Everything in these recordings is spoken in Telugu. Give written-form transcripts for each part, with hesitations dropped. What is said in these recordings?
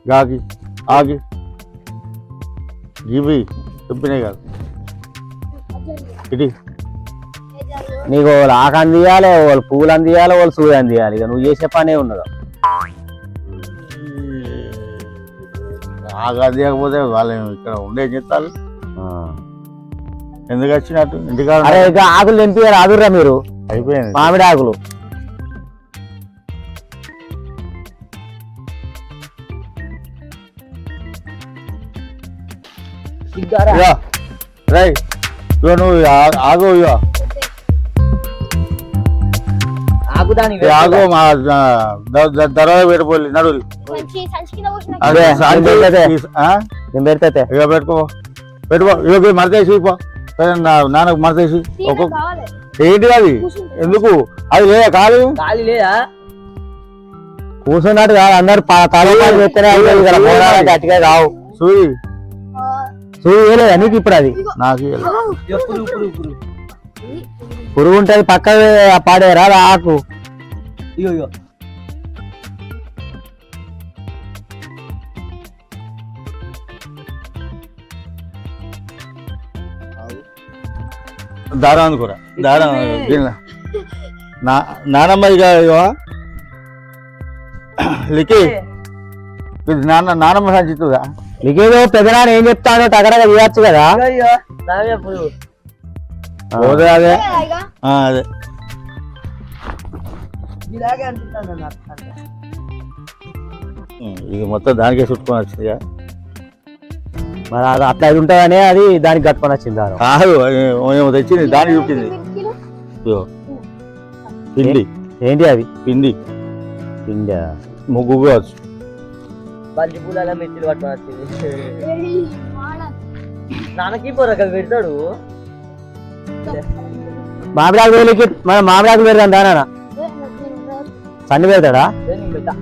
గాకి ఆగి ఇవి చెప్పినాయి కాదు ఇటు నీకు వాళ్ళు ఆకు అందియాలి, వాళ్ళు పువ్వులు అందియాలి, వాళ్ళు సూది అందియాలి. ఇక నువ్వు చేసే పనే ఉన్నదా? ఆగా తీయకపోతే వాళ్ళు ఇక్కడ ఉండే చెప్తారు. ఎందుకు వచ్చినట్టు ఇంటికాడ అరే ఇక ఆకులు తెంపి రాదుర్రా మీరు. అయిపోయింది మామిడి ఆకులు రై ఇగో నువ్వు ఆగు ఇగో ఆగు మా దర్వాజా పెట్టిపోయి నడులు నేను పెడితే ఇక పెట్టుకో ఇక మరతేసి నాన్నకు మరతేసి ఒక్కొక్క ఏంటి అది ఎందుకు అది లేదా ఖాళీ లేదా కూర్చున్నట్టు కాదు, అందరు తలపాలు చెప్తేనే గట్టిగా రావు. సూయి సూయి వేయలేదా నీకు ఇప్పుడు? అది నాకు పురుగు ఉంటది పక్క పాడేరా ఆకు. దారం అనుకోరా దారం నానమ్మ ఇక లికి నానమ్మ సంచిస్తుందా? నీకేదో పెద్దనాన్న ఏం చెప్తానో తగడగా చేయచ్చు కదా. అదే అదే అదే ఇక మొత్తం దానికే చుట్టుకొని వచ్చింది. మరి అది అట్లా అది ఉంటుందనే అది దానికి కట్టుకొని వచ్చింది. కాదు ఏమో తెచ్చింది దానికి చూపించింది. పిండి ఏంటి అది? పిండి పిండి ముగ్గు కావచ్చు. బంతి పూల మెచ్చిలు పట్టుకొని వచ్చింది. నాన్నకి పొరకలు పెడతాడు. మామిడాకు వేలికి మన మామిడాకు పెడతాను దానా సన్ని పెడతాడా? పెడతారు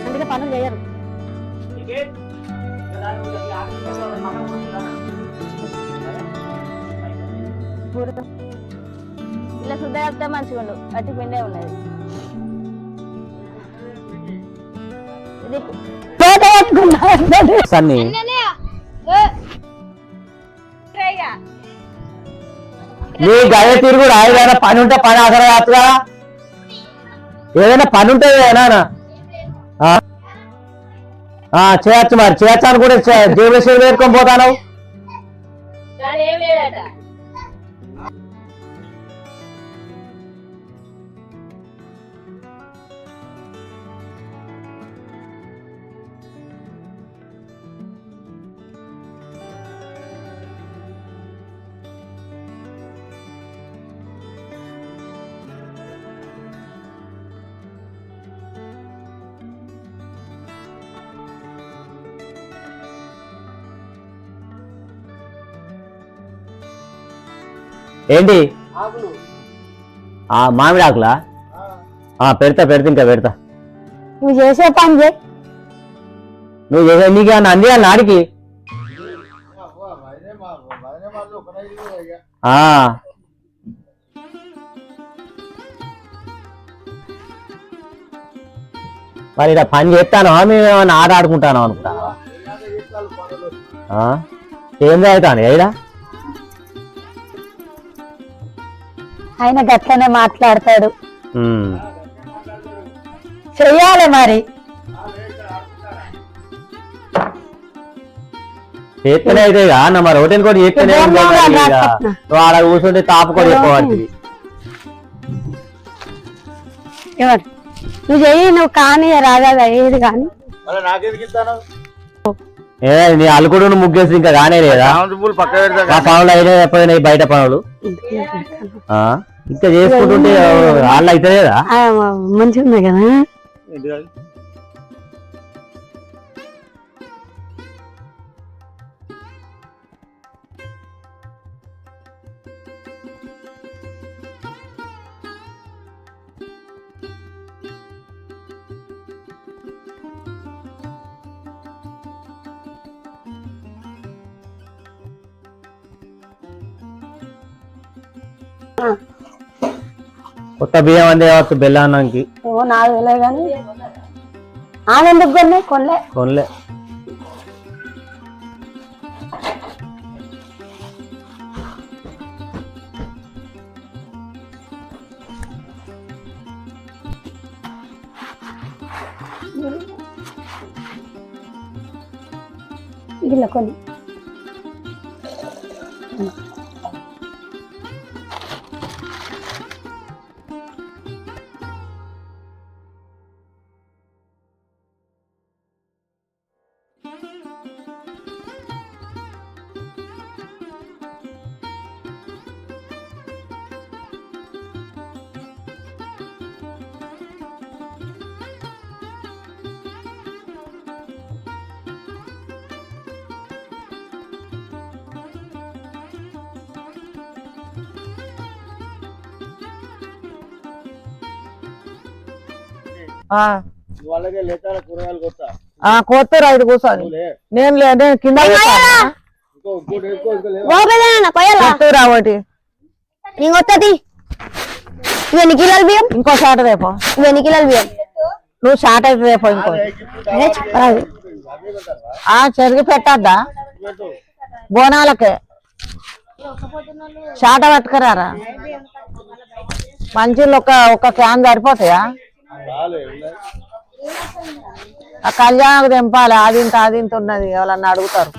అందుకే పనులు చేయరు. ఇలా శుద్ధ చెప్తే మంచిగా ఉండు. అట్టి పిండే ఉన్నది. సన్ని నీ గయ తిరుగుడు ఏదైనా పని ఉంటే పని అసలు కాదుగా. ఏదైనా పని ఉంటుంది ఏనా చేయచ్చు. మరి చేయొచ్చు అని కూడా జేబులో సేవ పెట్టుకొని పోతాను. ఏంటి మామిడి ఆకులా? పెడతా ఇంకా పెడతా. నువ్వు చేసే పని చేయి. నువ్వు చేసే నీకు ఏమన్నా అందియాలి నాడికి. మరి ఇలా పని చేస్తాను మేము ఏమన్నా ఆట ఆడుకుంటాను అనుకుంటాను. ఏం అవుతాను అయినా ఆయన గట్లనే మాట్లాడతాడు. చెయ్యాలి మరి. చేస్తేనే అయితే అన్న మరి ఒకటి కూడా చేస్తేనే నువ్వు ఆడ కూర్చుంటే తాపుకొని చెప్పబడుతుంది. ఎవరు నువ్వు చెయ్యి, నువ్వు కానీ రాదా ఏది కానీ ఏ నీ అల్లుకుడు ముగ్గేసి ఇంకా కానే లేదా చామంతి పూలు పక్క పెడతా ఆ పనులు అయినా ఎప్పుడైనా బయట పనులు ఆ ఇంకా చేసుకుంటుంటే వాళ్ళు అయితే లేదా మంచిగా ఉన్నాయి కదా ఏంటి అది? కొత్త బియ్యం అందే కావచ్చు బెల్లాన్నానికి ఏమో నాకు తెలియదు కానీ ఆమె ఎందుకు కొనలే కొనలే ఇలా కొన్ని వాళ్ళకే లేచాల కూరగాయలు కొత్తా కోత్తరు ఐదు కూర్చొని నేను నేను కింద ఇంకోటి వేసుకో ఇంకా లేవా? రా ఒకటి ఇంకొత్తది ఇవన్నీ కిలోల బియ్యం ఇంకో షాట్ రేపు ఇవన్నీ కిలోల బియ్యం నువ్వు షాట్ అయితే రేపు ఇంకో చెరిగి పెట్టద్దా పెట్టు. బోనాలకే షాట పట్టుకురారా మంచిలు ఒక క్యాన్ సరిపోతాయా రాలే, ఉన్నాయి. ఆ కళ్యాణకు తెంపాలి ఆదింత ఉన్నది ఎవరన్నా అడుగుతారు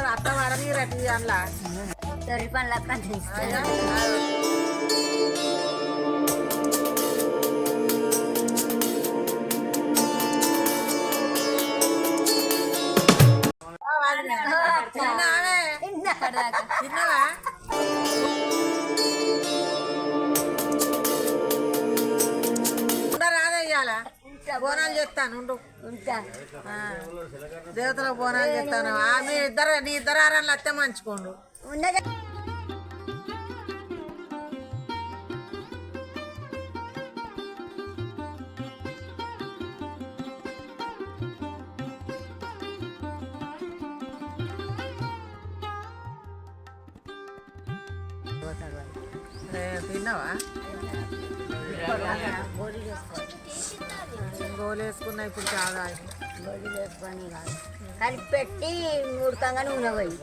అత్త వాడని రెడ్డి అందులో తిన్నావా రాదయ్యాలా బోనాలు చేస్తాను ఉండు దేవతలకు బోనాలు చేస్తాను మీ ఇద్దరు నీ ఇద్దరు ఆరాలు అత్తే మంచుకోండు తిన్నావా గోలు వేసుకున్నా ఇప్పుడు చాలా కలిపెట్టి ఉడకంగా నూనె పోయి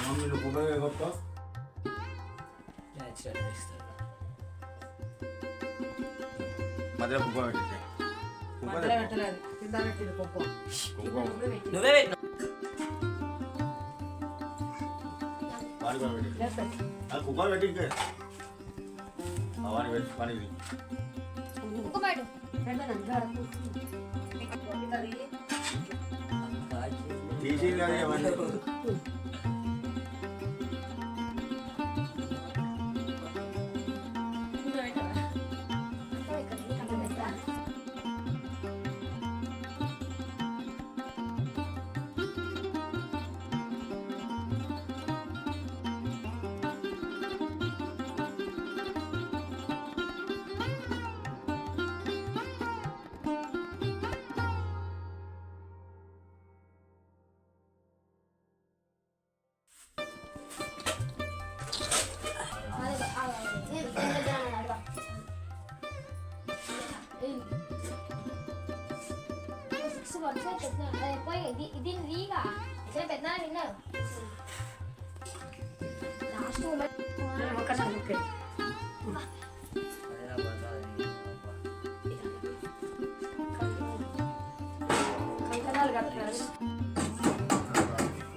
మమ్మీ నువ్వు కుటుంబ కొత్త మధ్యలో కుప్ప పెట్టేసి మధ్యలో పెట్టలేదు కింద పెట్టింది కుప్ప నువ్వే పెట్టిన కుప్ప పెట్టి ఇంకా వాడి పెట్టి పని తీసి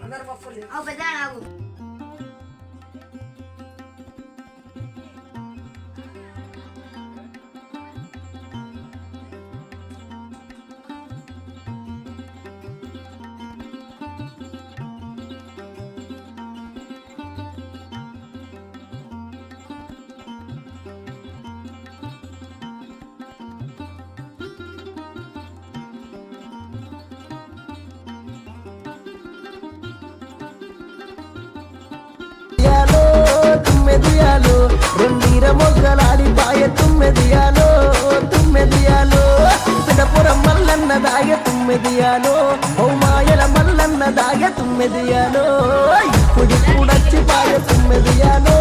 అందరు పప్పులు తుమ్మెదియాలో రెండీర మొగ్గలాడి పాయ తుమ్మెదియాలో తుమ్మెదియాలో పిడపురం మల్లన్న దాగ తుమ్మెదియాలో ఓ మాయల మల్లన్న దాగ తుమ్మెదియాలో ఇప్పుడు కూడచ్చి పాయ తుమ్మెదియాలో